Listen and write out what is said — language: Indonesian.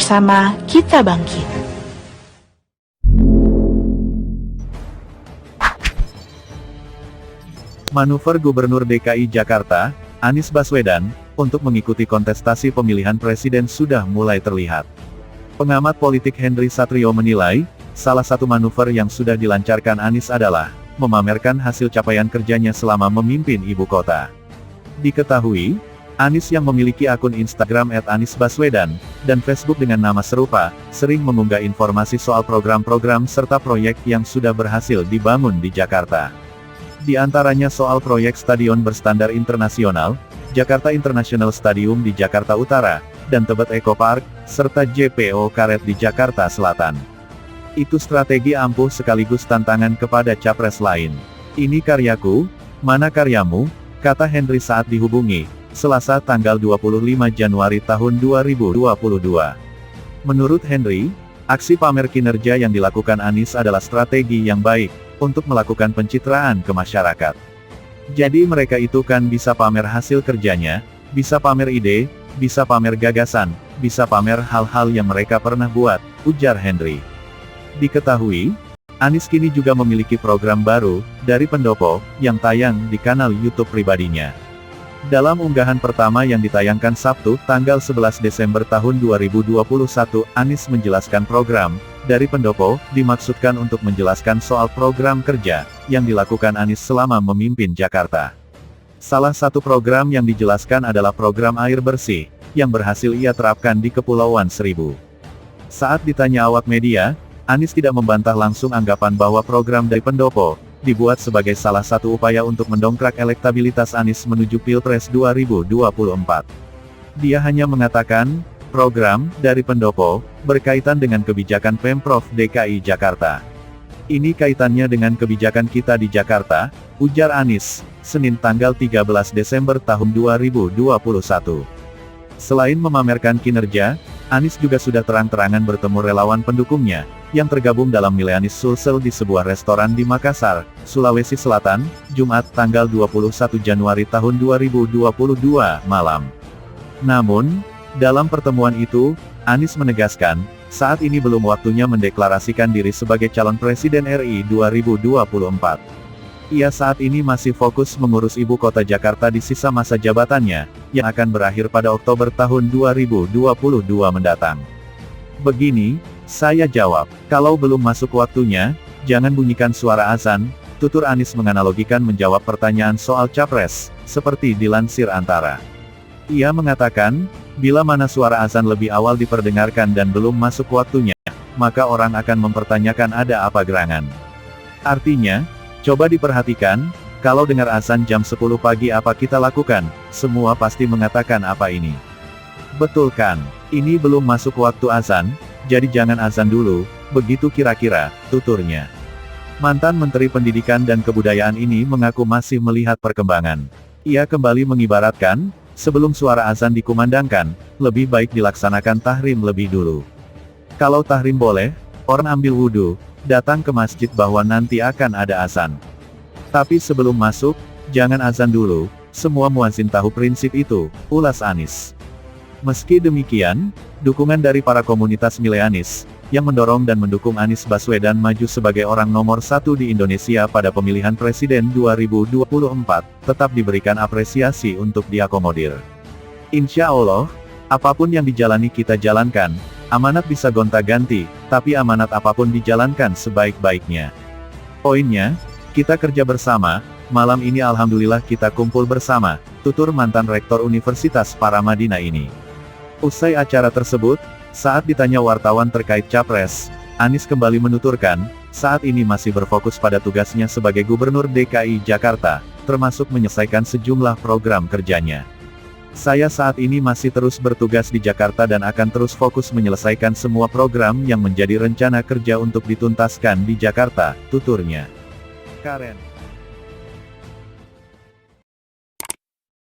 Bersama kita bangkit. Manuver Gubernur DKI Jakarta, Anies Baswedan, untuk mengikuti kontestasi pemilihan presiden sudah mulai terlihat. Pengamat politik Henry Satrio menilai, salah satu manuver yang sudah dilancarkan Anies adalah memamerkan hasil capaian kerjanya selama memimpin ibu kota. Diketahui, Anies yang memiliki akun Instagram @anisbaswedan, dan Facebook dengan nama serupa, sering mengunggah informasi soal program-program serta proyek yang sudah berhasil dibangun di Jakarta. Di antaranya soal proyek stadion berstandar internasional, Jakarta International Stadium di Jakarta Utara, dan Tebet Eco Park, serta JPO Karet di Jakarta Selatan. Itu strategi ampuh sekaligus tantangan kepada capres lain. "Ini karyaku, mana karyamu?" kata Henry saat dihubungi, Selasa tanggal 25 Januari tahun 2022. Menurut Henry, aksi pamer kinerja yang dilakukan Anies adalah strategi yang baik untuk melakukan pencitraan ke masyarakat. Jadi mereka itu kan bisa pamer hasil kerjanya, bisa pamer ide, bisa pamer gagasan, bisa pamer hal-hal yang mereka pernah buat, ujar Henry. Diketahui, Anies kini juga memiliki program baru, Dari Pendopo, yang tayang di kanal YouTube pribadinya. Dalam unggahan pertama yang ditayangkan Sabtu, tanggal 11 Desember tahun 2021, Anies menjelaskan program Dari Pendopo dimaksudkan untuk menjelaskan soal program kerja yang dilakukan Anies selama memimpin Jakarta. Salah satu program yang dijelaskan adalah program air bersih, yang berhasil ia terapkan di Kepulauan Seribu. Saat ditanya awak media, Anies tidak membantah langsung anggapan bahwa program Dari Pendopo dibuat sebagai salah satu upaya untuk mendongkrak elektabilitas Anies menuju Pilpres 2024. Dia hanya mengatakan, program Dari Pendopo berkaitan dengan kebijakan Pemprov DKI Jakarta. "Ini kaitannya dengan kebijakan kita di Jakarta," ujar Anies, Senin tanggal 13 Desember tahun 2021. Selain memamerkan kinerja, Anies juga sudah terang-terangan bertemu relawan pendukungnya, yang tergabung dalam Mileanis Sulsel di sebuah restoran di Makassar, Sulawesi Selatan, Jumat tanggal 21 Januari tahun 2022 malam. Namun, dalam pertemuan itu, Anies menegaskan, saat ini belum waktunya mendeklarasikan diri sebagai calon presiden RI 2024. Ia saat ini masih fokus mengurus ibu kota Jakarta di sisa masa jabatannya, yang akan berakhir pada Oktober tahun 2022 mendatang. "Begini, saya jawab, kalau belum masuk waktunya, jangan bunyikan suara azan," tutur Anies menganalogikan menjawab pertanyaan soal capres, seperti dilansir Antara. Ia mengatakan, bila mana suara azan lebih awal diperdengarkan dan belum masuk waktunya, maka orang akan mempertanyakan ada apa gerangan. Artinya, coba diperhatikan, kalau dengar azan jam 10 pagi apa kita lakukan, semua pasti mengatakan apa ini. "Betul kan? Ini belum masuk waktu azan, jadi jangan azan dulu," begitu kira-kira, tuturnya. Mantan Menteri Pendidikan dan Kebudayaan ini mengaku masih melihat perkembangan. Ia kembali mengibaratkan, sebelum suara azan dikumandangkan, lebih baik dilaksanakan tahrim lebih dulu. Kalau tahrim boleh, orang ambil wudhu, datang ke masjid bahwa nanti akan ada azan. Tapi sebelum masuk, jangan azan dulu, semua muazin tahu prinsip itu, ulas Anies. Meski demikian, dukungan dari para komunitas Mileanis, yang mendorong dan mendukung Anies Baswedan maju sebagai orang nomor 1 di Indonesia pada pemilihan presiden 2024, tetap diberikan apresiasi untuk diakomodir. "Insya Allah, apapun yang dijalani kita jalankan, amanat bisa gonta-ganti, tapi amanat apapun dijalankan sebaik-baiknya. Poinnya, kita kerja bersama, malam ini alhamdulillah kita kumpul bersama," tutur mantan Rektor Universitas Paramadina ini. Usai acara tersebut, saat ditanya wartawan terkait capres, Anies kembali menuturkan, saat ini masih berfokus pada tugasnya sebagai Gubernur DKI Jakarta, termasuk menyelesaikan sejumlah program kerjanya. "Saya saat ini masih terus bertugas di Jakarta dan akan terus fokus menyelesaikan semua program yang menjadi rencana kerja untuk dituntaskan di Jakarta," tuturnya. Karen.